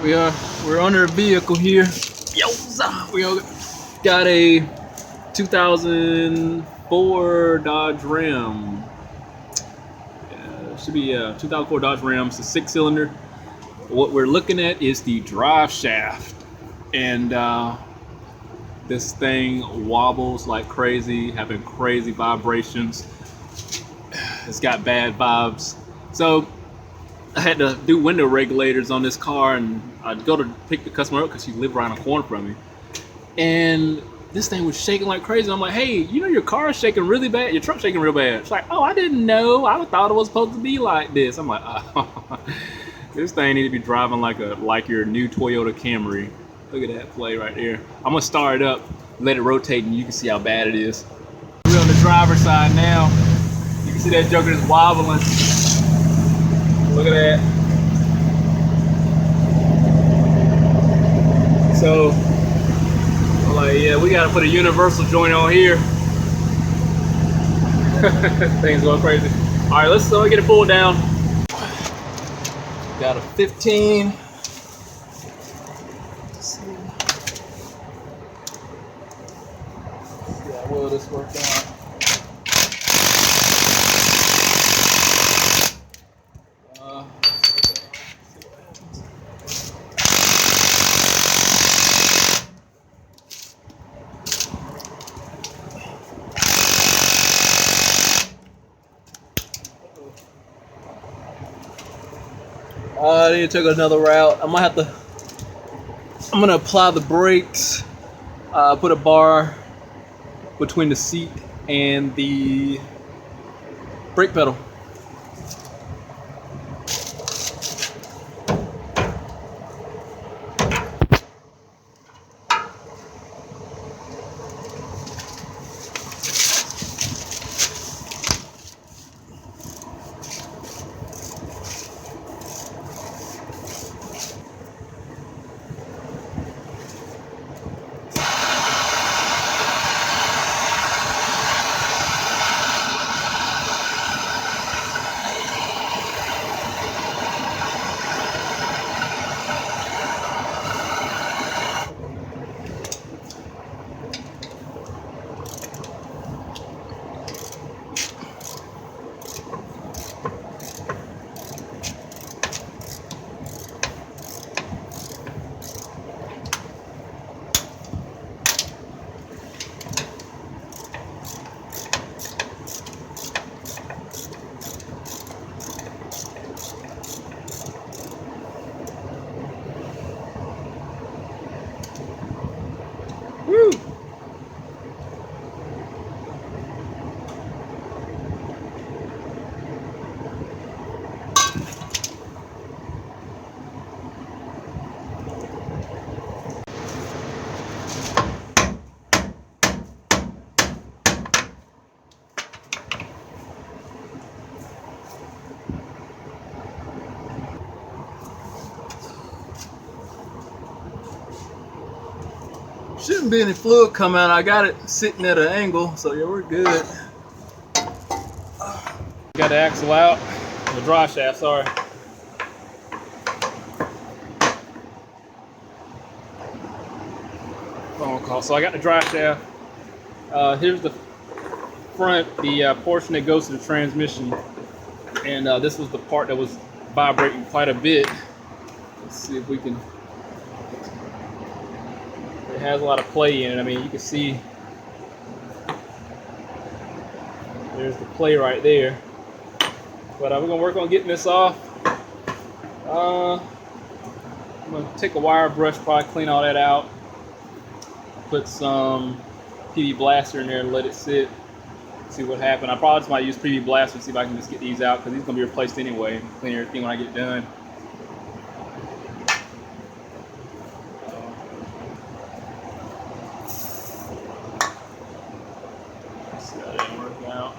We're under a vehicle here. Yo, we got a 2004 Dodge Ram. It should be a 2004 Dodge Ram. It's a 6-cylinder. What we're looking at is the drive shaft, and this thing wobbles like crazy, having crazy vibrations. It's got bad vibes. So I had to do window regulators on this car, and I'd go to pick the customer up because she lived right on the corner from me. And this thing was shaking like crazy. I'm like, hey, you know your car is shaking really bad. Your truck's shaking real bad. She's like, oh, I didn't know. I thought it was supposed to be like this. I'm like, oh, this thing need to be driving like your new Toyota Camry. Look at that play right there. I'm gonna start it up, let it rotate, and you can see how bad it is. We're on the driver's side now. You can see that joker is wobbling. Look at that. So, I'm like, yeah, we gotta put a universal joint on here. Thing's going crazy. All right, let's get it pulled down. Got a 15. Let's see how well this works out. I need to take another route. I'm gonna apply the brakes, put a bar between the seat and the brake pedal. Woo! Shouldn't be any fluid come out. I got it sitting at an angle, so yeah, we're good. Got the axle out, the drive shaft, sorry. Phone call. So I got the drive shaft. Here's the front, the portion that goes to the transmission, and this was the part that was vibrating quite a bit. Let's see if we can. It has a lot of play in it. I mean, you can see there's the play right there. But we're gonna work on getting this off. I'm gonna take a wire brush, probably clean all that out. Put some PV Blaster in there and let it sit. See what happens. I probably just might use PV Blaster and see if I can just get these out, because these are gonna be replaced anyway. Clean everything when I get done. See how that didn't work out.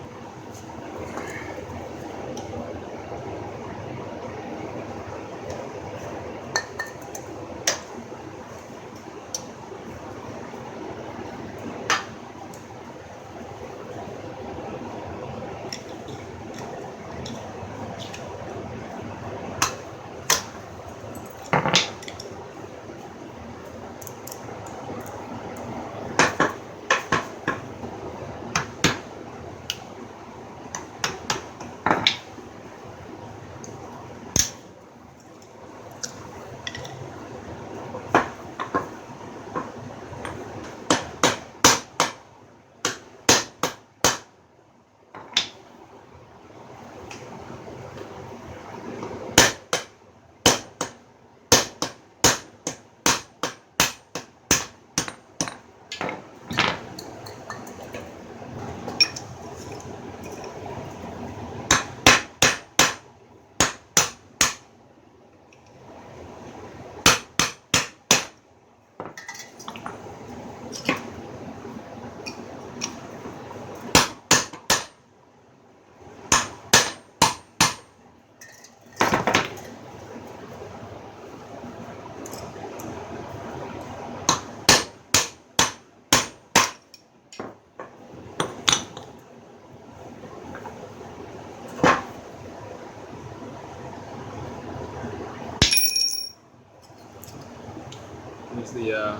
Here's the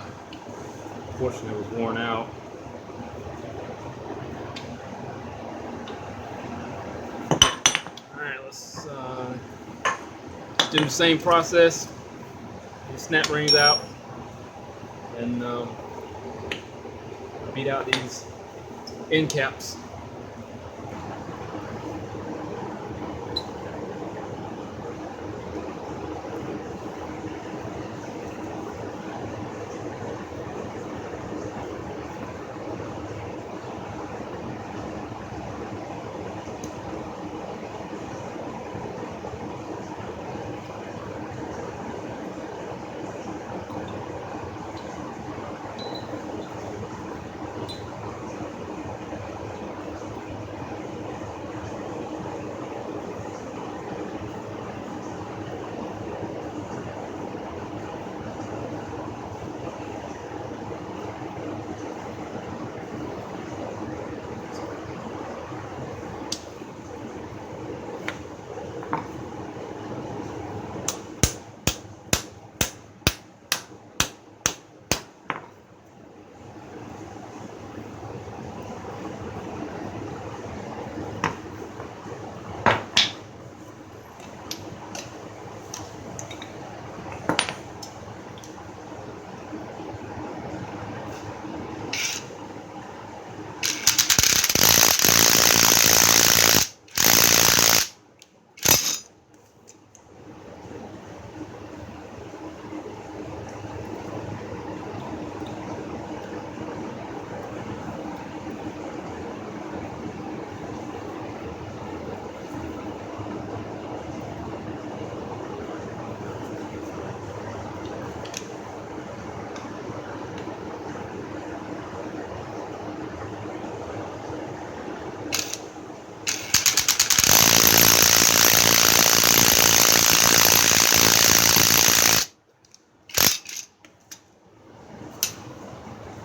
portion that was worn out. Alright, let's do the same process. Get the snap rings out and beat out these end caps.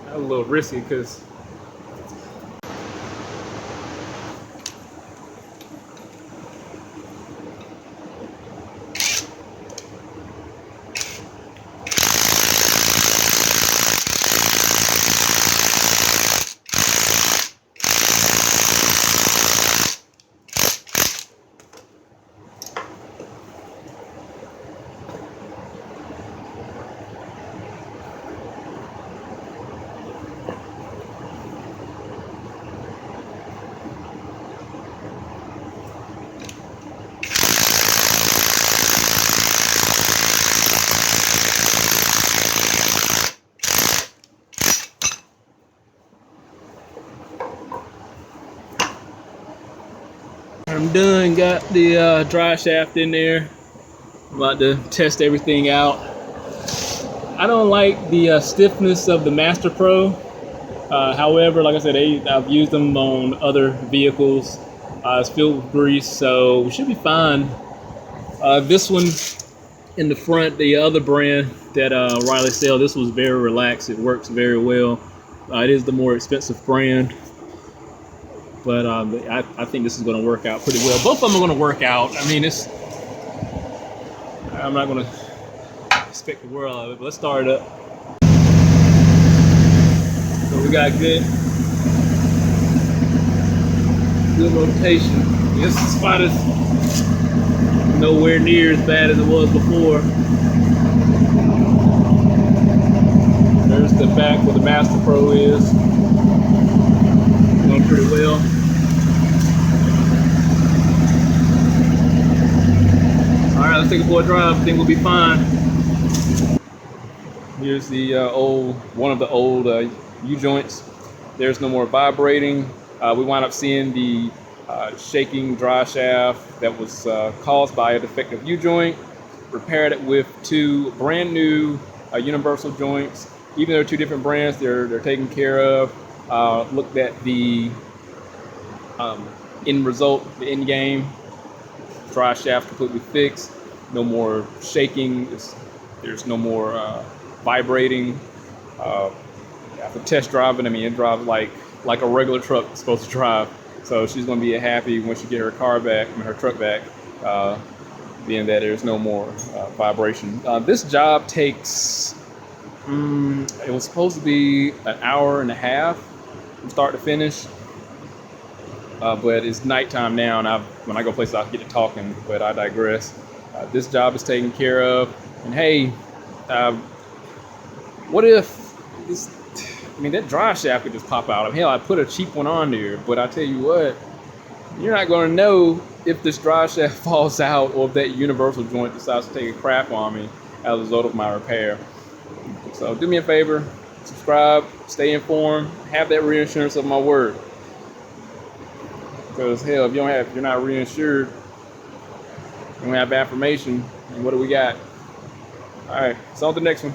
That was a little risky because I'm done. Got the drive shaft in there. I'm about to test everything out. I don't like the stiffness of the Master Pro. However, like I said, I've used them on other vehicles. It's filled with grease, so we should be fine. This one in the front, the other brand that Riley sells, this was very relaxed. It works very well. It is the more expensive brand, but I think this is going to work out pretty well. Both of them are going to work out. I mean, I'm not going to expect the world of it, but let's start it up. So we got good rotation. This spot is nowhere near as bad as it was before. There's the back where the Master Pro is. Going pretty well. Alright, let's take it for a drive. I think we'll be fine. Here's the one of the old U-joints. There's no more vibrating. We wound up seeing the shaking drive shaft that was caused by a defective U-joint. Repaired it with two brand new universal joints. Even though they're two different brands, they're taken care of. Looked at the end result, the end game. Drive shaft completely fixed. No more shaking. There's no more vibrating. After test driving, I mean, it drives like a regular truck is supposed to drive. So she's going to be happy when she get her car back, her truck back, being that there's no more vibration. This job takes It was supposed to be an hour and a half from start to finish, but it's nighttime now, and when I go places, I get to talking. But I digress. This job is taken care of, and hey, uh, what if this? I mean, that drive shaft could just pop out. Hell, I put a cheap one on there, but I tell you what, you're not going to know if this drive shaft falls out or if that universal joint decides to take a crap on me as a result of my repair. So do me a favor, subscribe, stay informed, have that reinsurance of my word. Because hell, if you're not reinsured, you don't have affirmation, and what do we got? All right, so on to the next one.